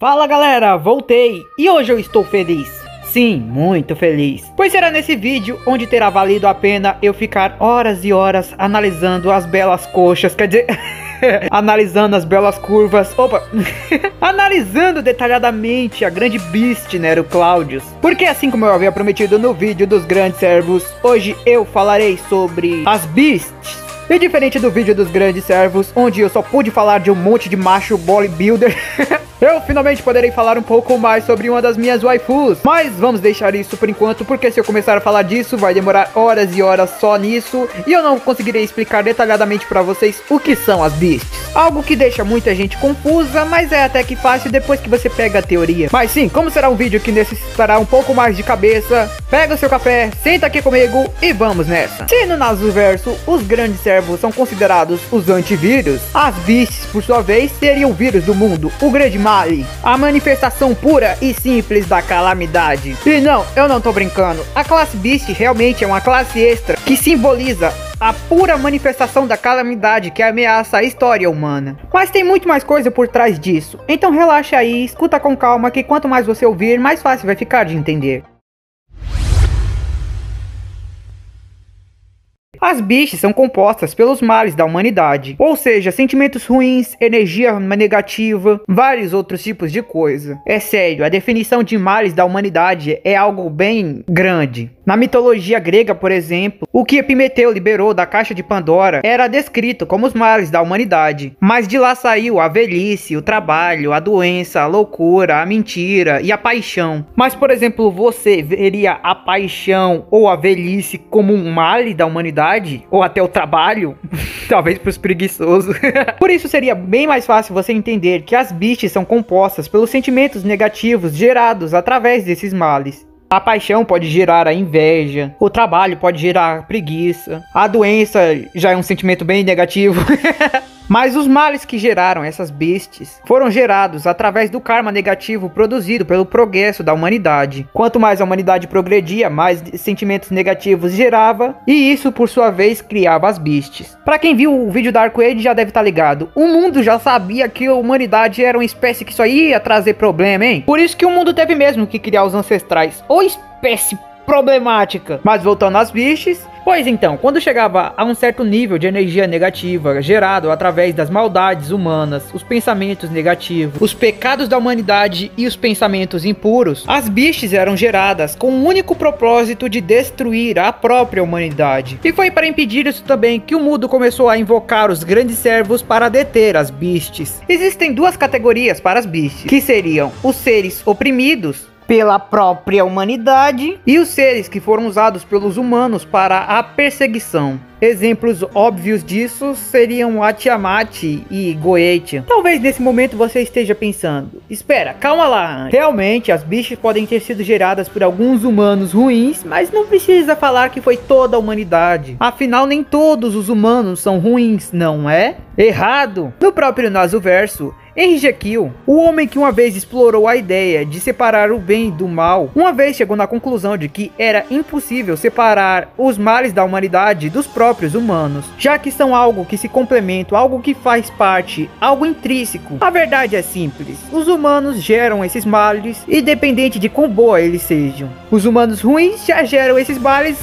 Fala galera, voltei e hoje eu estou feliz. Sim, muito feliz. Pois será nesse vídeo onde terá valido a pena eu ficar horas e horas analisando as belas coxas, quer dizer... analisando as belas curvas, analisando detalhadamente a grande Beast Nero Claudius. Porque assim como eu havia prometido no vídeo dos grandes servos, hoje eu falarei sobre as Beasts. E diferente do vídeo dos grandes servos, onde eu só pude falar de um monte de macho bodybuilder, eu finalmente poderei falar um pouco mais sobre uma das minhas waifus. Mas vamos deixar isso por enquanto, porque se eu começar a falar disso, vai demorar horas e horas só nisso, e eu não conseguirei explicar detalhadamente pra vocês o que são as Beasts. Algo que deixa muita gente confusa, mas é até que fácil depois que você pega a teoria. Mas sim, como será um vídeo que necessitará um pouco mais de cabeça, pega o seu café, senta aqui comigo e vamos nessa. Se no Nasuverso os grandes servos são considerados os antivírus, as Beasts, por sua vez, seriam o vírus do mundo, o grande Mali, a manifestação pura e simples da calamidade. E não, eu não tô brincando, a classe Beast realmente é uma classe extra que simboliza a pura manifestação da calamidade que ameaça a história humana. Mas tem muito mais coisa por trás disso, então relaxa aí, escuta com calma que quanto mais você ouvir, mais fácil vai ficar de entender. As Beasts são compostas pelos males da humanidade, ou seja, sentimentos ruins, energia negativa, vários outros tipos de coisa. É sério, a definição de males da humanidade é algo bem grande. Na mitologia grega, por exemplo, o que Epimeteu liberou da caixa de Pandora era descrito como os males da humanidade. Mas de lá saiu a velhice, o trabalho, a doença, a loucura, a mentira e a paixão. Mas, por exemplo, você veria a paixão ou a velhice como um male da humanidade? Ou até o trabalho? Talvez para os preguiçosos. Por isso seria bem mais fácil você entender que as Beasts são compostas pelos sentimentos negativos gerados através desses males. A paixão pode gerar a inveja, o trabalho pode gerar a preguiça, a doença já é um sentimento bem negativo. Mas os males que geraram essas Beasts foram gerados através do karma negativo produzido pelo progresso da humanidade. Quanto mais a humanidade progredia, mais sentimentos negativos gerava, e isso por sua vez criava as Beasts. Pra quem viu o vídeo da Arcoade já deve estar ligado, o mundo já sabia que a humanidade era uma espécie que só ia trazer problema, hein? Por isso que o mundo teve mesmo que criar os ancestrais, ou espécie problemática. Mas voltando às Beasts, pois então, quando chegava a um certo nível de energia negativa gerado através das maldades humanas, os pensamentos negativos, os pecados da humanidade e os pensamentos impuros, as Beasts eram geradas com o único propósito de destruir a própria humanidade. E foi para impedir isso também que o mundo começou a invocar os grandes servos para deter as Beasts. Existem duas categorias para as Beasts, que seriam os seres oprimidos pela própria humanidade e os seres que foram usados pelos humanos para a perseguição. Exemplos óbvios disso seriam a Tiamat e Goetia. Talvez nesse momento você esteja pensando, espera, calma lá. Realmente as Beasts podem ter sido geradas por alguns humanos ruins, mas não precisa falar que foi toda a humanidade. Afinal, nem todos os humanos são ruins, não é? Errado! No próprio Nasuverso, Henry Jekyll, o homem que uma vez explorou a ideia de separar o bem do mal, uma vez chegou na conclusão de que era impossível separar os males da humanidade dos próprios humanos, já que são algo que se complementam, algo que faz parte, algo intrínseco. A verdade é simples, os humanos geram esses males, independente de quão boa eles sejam. Os humanos ruins já geram esses males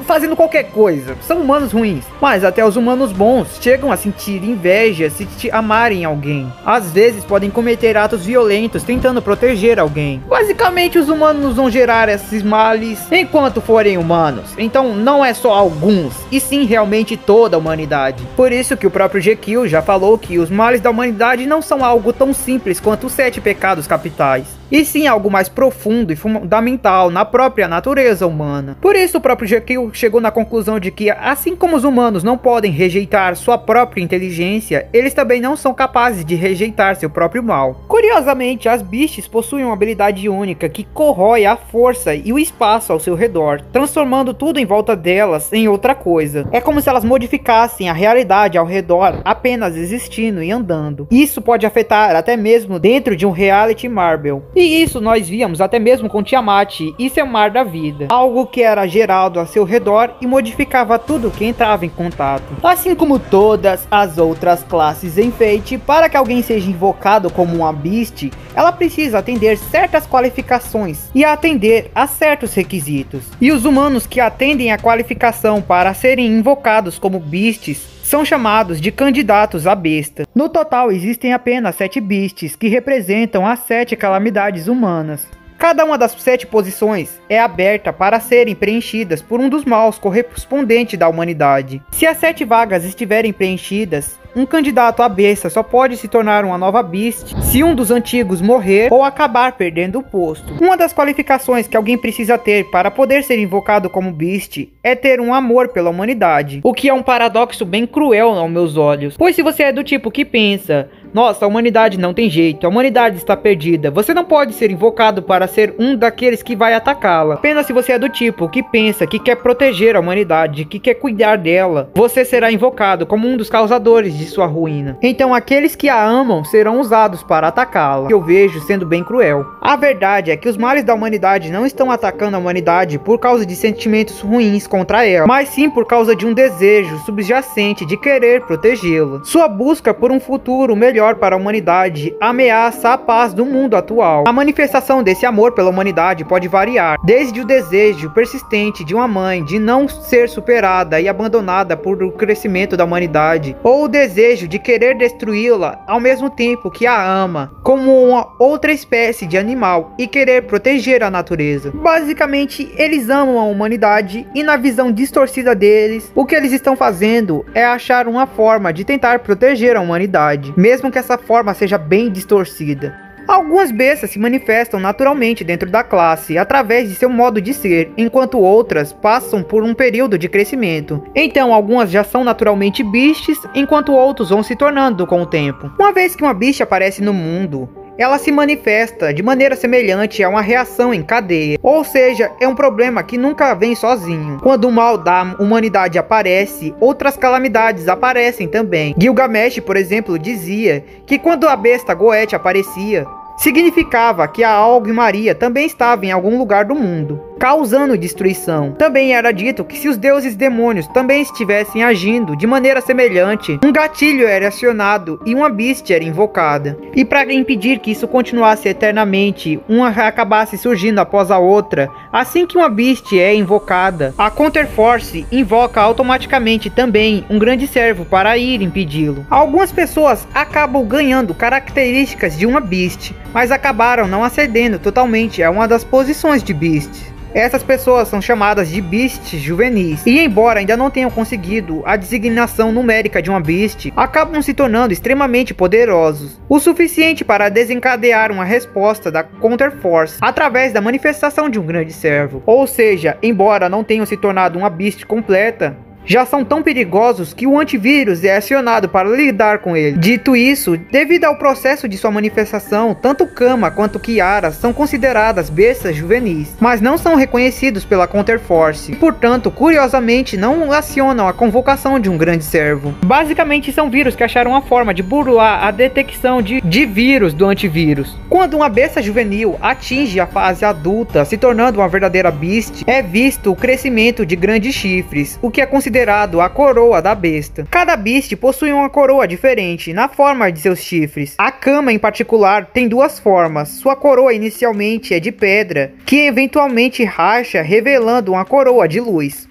fazendo qualquer coisa, são humanos ruins. Mas até os humanos bons chegam a sentir inveja se amarem alguém. Às vezes podem cometer atos violentos tentando proteger alguém. Basicamente os humanos vão gerar esses males enquanto forem humanos. Então não é só alguns, e sim realmente toda a humanidade. Por isso que o próprio Jekyll já falou que os males da humanidade não são algo tão simples quanto os 7 pecados capitais, e sim algo mais profundo e fundamental na própria natureza humana. Por isso o próprio Jekyll chegou na conclusão de que, assim como os humanos não podem rejeitar sua própria inteligência, eles também não são capazes de rejeitar seu próprio mal. Curiosamente, as Beasts possuem uma habilidade única que corrói a força e o espaço ao seu redor, transformando tudo em volta delas em outra coisa. É como se elas modificassem a realidade ao redor apenas existindo e andando. Isso pode afetar até mesmo dentro de um reality Marvel. E isso nós víamos até mesmo com Tiamat e seu mar da vida, algo que era gerado a seu redor e modificava tudo que entrava em contato. Assim como todas as outras classes em Fate, para que alguém seja invocado como uma Beast, ela precisa atender certas qualificações e atender a certos requisitos. E os humanos que atendem a qualificação para serem invocados como Beasts são chamados de candidatos à besta. No total existem apenas 7 Beasts que representam as 7 calamidades humanas. Cada uma das 7 posições é aberta para serem preenchidas por um dos maus correspondente da humanidade. Se as 7 vagas estiverem preenchidas, um candidato à besta só pode se tornar uma nova Beast se um dos antigos morrer ou acabar perdendo o posto. Uma das qualificações que alguém precisa ter para poder ser invocado como Beast é ter um amor pela humanidade, o que é um paradoxo bem cruel aos meus olhos, pois se você é do tipo que pensa: nossa, a humanidade não tem jeito, a humanidade está perdida, você não pode ser invocado para ser um daqueles que vai atacá-la. Apenas se você é do tipo que pensa que quer proteger a humanidade, que quer cuidar dela, você será invocado como um dos causadores de sua ruína. Então aqueles que a amam serão usados para atacá-la, que eu vejo sendo bem cruel. A verdade é que os males da humanidade não estão atacando a humanidade por causa de sentimentos ruins contra ela, mas sim por causa de um desejo subjacente de querer protegê-la. Sua busca por um futuro melhor para a humanidade ameaça a paz do mundo atual. A manifestação desse amor pela humanidade pode variar, desde o desejo persistente de uma mãe de não ser superada e abandonada por o crescimento da humanidade, ou o desejo de querer destruí-la ao mesmo tempo que a ama, como uma outra espécie de animal, e querer proteger a natureza. Basicamente, eles amam a humanidade e, na visão distorcida deles, o que eles estão fazendo é achar uma forma de tentar proteger a humanidade, mesmo que essa forma seja bem distorcida. Algumas bestas se manifestam naturalmente dentro da classe, através de seu modo de ser, enquanto outras passam por um período de crescimento. Então algumas já são naturalmente beasts, enquanto outros vão se tornando com o tempo. Uma vez que uma beast aparece no mundo, ela se manifesta de maneira semelhante a uma reação em cadeia, ou seja, é um problema que nunca vem sozinho. Quando o mal da humanidade aparece, outras calamidades aparecem também. Gilgamesh, por exemplo, dizia que quando a besta Goethe aparecia, significava que a Algo e Maria também estava em algum lugar do mundo, causando destruição. Também era dito que se os deuses demônios também estivessem agindo de maneira semelhante, um gatilho era acionado e uma beast era invocada. E para impedir que isso continuasse eternamente, uma acabasse surgindo após a outra, assim que uma beast é invocada, a Counterforce invoca automaticamente também um grande servo para ir impedi-lo. Algumas pessoas acabam ganhando características de uma beast, mas acabaram não acedendo totalmente a uma das posições de Beast. Essas pessoas são chamadas de Beasts juvenis, e embora ainda não tenham conseguido a designação numérica de uma Beast, acabam se tornando extremamente poderosos, o suficiente para desencadear uma resposta da Counterforce através da manifestação de um grande servo. Ou seja, embora não tenham se tornado uma Beast completa, já são tão perigosos que o antivírus é acionado para lidar com ele. Dito isso, devido ao processo de sua manifestação, tanto Kama quanto Kiara são consideradas bestas juvenis, mas não são reconhecidos pela Counterforce, e portanto, curiosamente, não acionam a convocação de um grande servo. Basicamente são vírus que acharam uma forma de burlar a detecção de vírus do antivírus. Quando uma besta juvenil atinge a fase adulta, se tornando uma verdadeira beast, é visto o crescimento de grandes chifres, o que é considerado a coroa da besta. Cada beast possui uma coroa diferente na forma de seus chifres. A Kama em particular tem duas formas. Sua coroa inicialmente é de pedra, que eventualmente racha, revelando uma coroa de luz.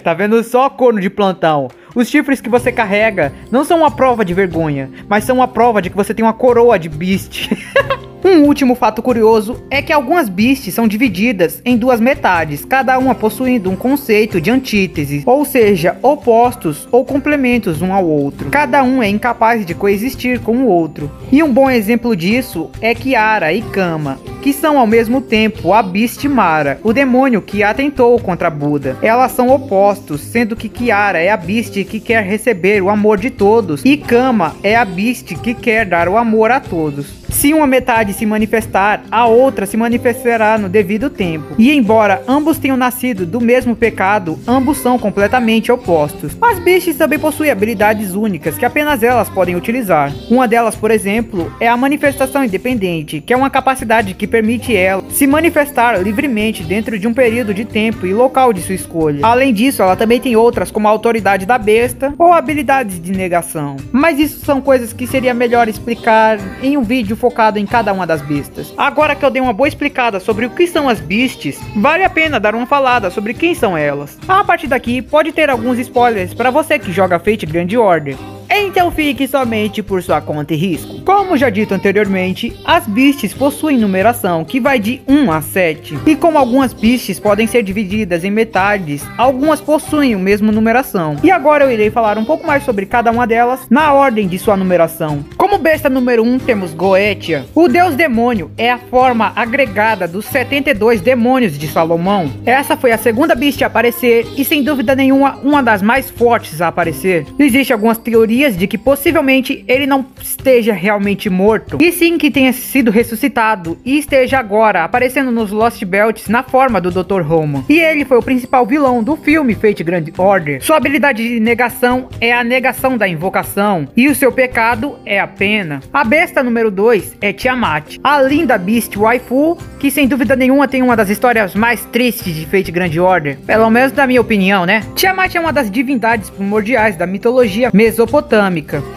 Tá vendo só, corno de plantão? Os chifres que você carrega não são uma prova de vergonha, mas são uma prova de que você tem uma coroa de beast. Um último fato curioso é que algumas beasts são divididas em duas metades, cada uma possuindo um conceito de antítese, ou seja, opostos ou complementos um ao outro. Cada um é incapaz de coexistir com o outro. E um bom exemplo disso é Kiara e Kama, que são ao mesmo tempo a Beast Mara, o demônio que atentou contra Buda. Elas são opostos, sendo que Kiara é a Beast que quer receber o amor de todos e Kama é a Beast que quer dar o amor a todos. Se uma metade se manifestar, a outra se manifestará no devido tempo. E embora ambos tenham nascido do mesmo pecado, ambos são completamente opostos. As Beasts também possuem habilidades únicas que apenas elas podem utilizar. Uma delas, por exemplo, é a manifestação independente, que é uma capacidade que permite ela se manifestar livremente dentro de um período de tempo e local de sua escolha. Além disso, ela também tem outras como a autoridade da besta ou habilidades de negação. Mas isso são coisas que seria melhor explicar em um vídeo focado em cada uma das bestas. Agora que eu dei uma boa explicada sobre o que são as Beasts, vale a pena dar uma falada sobre quem são elas. A partir daqui pode ter alguns spoilers para você que joga Fate Grand Order. Então fique somente por sua conta e risco. Como já dito anteriormente, as Beasts possuem numeração que vai de 1 a 7. E como algumas Beasts podem ser divididas em metades, algumas possuem a mesma numeração. E agora eu irei falar um pouco mais sobre cada uma delas na ordem de sua numeração. Como besta número 1 temos Goetia. O deus demônio é a forma agregada dos 72 demônios de Salomão. Essa foi a segunda Beast a aparecer e sem dúvida nenhuma uma das mais fortes a aparecer. Existem algumas teorias de que possivelmente ele não esteja realmente morto, e sim que tenha sido ressuscitado e esteja agora aparecendo nos Lost Belts na forma do Dr. Roman. E ele foi o principal vilão do filme Fate Grand Order. Sua habilidade de negação é a negação da invocação, e o seu pecado é a pena. A besta número 2 é Tiamat, a linda Beast Waifu, que sem dúvida nenhuma tem uma das histórias mais tristes de Fate Grand Order, pelo menos na minha opinião, né? Tiamat é uma das divindades primordiais da mitologia mesopotâmica.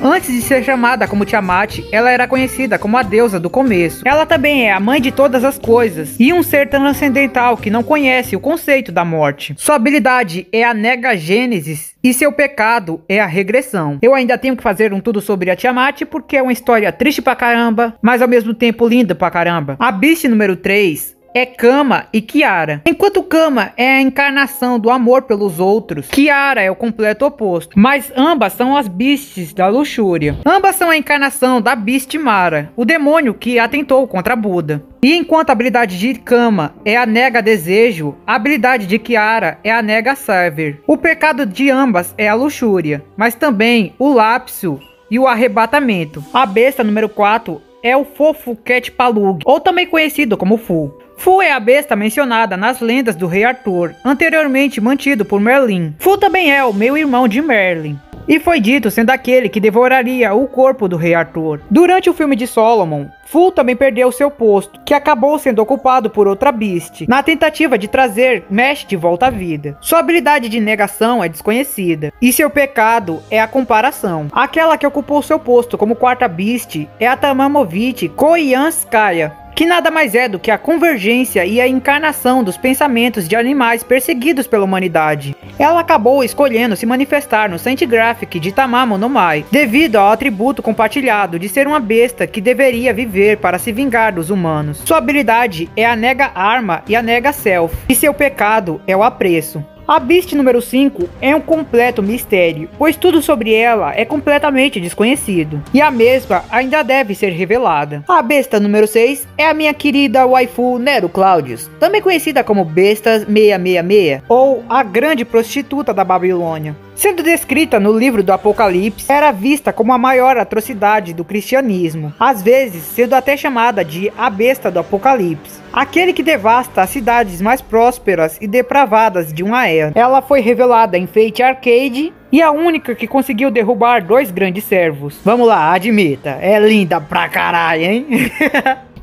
Antes de ser chamada como Tiamat, ela era conhecida como a deusa do começo. Ela também é a mãe de todas as coisas e um ser transcendental que não conhece o conceito da morte. Sua habilidade é a negagênesis e seu pecado é a regressão. Eu ainda tenho que fazer um tudo sobre a Tiamat porque é uma história triste pra caramba, mas ao mesmo tempo linda pra caramba. A Beast número 3 é Kama e Kiara. Enquanto Kama é a encarnação do amor pelos outros, Kiara é o completo oposto. Mas ambas são as Beasts da luxúria. Ambas são a encarnação da Beast Mara, o demônio que atentou contra Buda. E enquanto a habilidade de Kama é a nega desejo, a habilidade de Kiara é a nega server. O pecado de ambas é a luxúria, mas também o lapso e o arrebatamento. A besta número 4 é o Fofo Cat Palug, ou também conhecido como Fu. Fu é a besta mencionada nas lendas do rei Arthur, anteriormente mantido por Merlin. Fu também é o meio-irmão de Merlin, e foi dito sendo aquele que devoraria o corpo do rei Arthur. Durante o filme de Solomon, Fu também perdeu seu posto, que acabou sendo ocupado por outra Beast, na tentativa de trazer Mesh de volta à vida. Sua habilidade de negação é desconhecida, e seu pecado é a comparação. Aquela que ocupou seu posto como quarta Beast é a Tamamovich Koyanskaya, que nada mais é do que a convergência e a encarnação dos pensamentos de animais perseguidos pela humanidade. Ela acabou escolhendo se manifestar no Saint Graphic de Tamamo no Mai, devido ao atributo compartilhado de ser uma besta que deveria viver para se vingar dos humanos. Sua habilidade é a nega arma e a nega self, e seu pecado é o apreço. A Beast número 5 é um completo mistério, pois tudo sobre ela é completamente desconhecido, e a mesma ainda deve ser revelada. A besta número 6 é a minha querida waifu Nero Claudius, também conhecida como Besta 666, ou a grande prostituta da Babilônia. Sendo descrita no livro do Apocalipse, era vista como a maior atrocidade do cristianismo, às vezes sendo até chamada de a besta do Apocalipse, aquele que devasta as cidades mais prósperas e depravadas de uma era. Ela foi revelada em Fate Arcade e a única que conseguiu derrubar 2 grandes servos. Vamos lá, admita, é linda pra caralho, hein?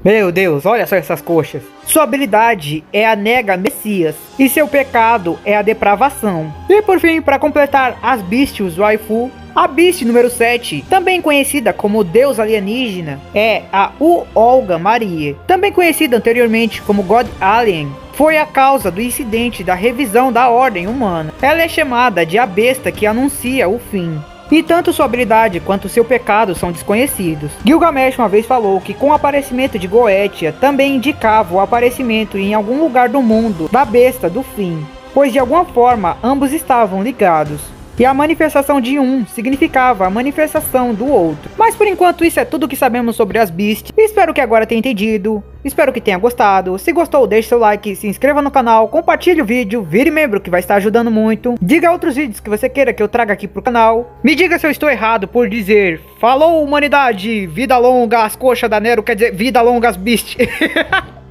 Meu Deus, olha só essas coxas. Sua habilidade é a nega Messias, e seu pecado é a depravação. E por fim, para completar as Beasts Waifu, a Beast número 7, também conhecida como Deus Alienígena, é a Olga Maria, também conhecida anteriormente como God Alien. Foi a causa do incidente da revisão da ordem humana. Ela é chamada de a besta que anuncia o fim. E tanto sua habilidade quanto seu pecado são desconhecidos. Gilgamesh uma vez falou que com o aparecimento de Goetia também indicava o aparecimento em algum lugar do mundo da besta do fim, pois de alguma forma ambos estavam ligados. E a manifestação de um significava a manifestação do outro. Mas por enquanto isso é tudo que sabemos sobre as Beasts. Espero que agora tenha entendido. Espero que tenha gostado. Se gostou, deixe seu like, se inscreva no canal, compartilhe o vídeo, vire membro que vai estar ajudando muito. Diga outros vídeos que você queira que eu traga aqui pro canal. Me diga se eu estou errado por dizer falou, humanidade, vida longa as coxas da Nero, quer dizer, vida longa as Beast.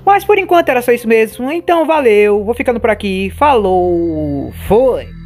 Mas por enquanto era só isso mesmo, então valeu, vou ficando por aqui, falou, foi!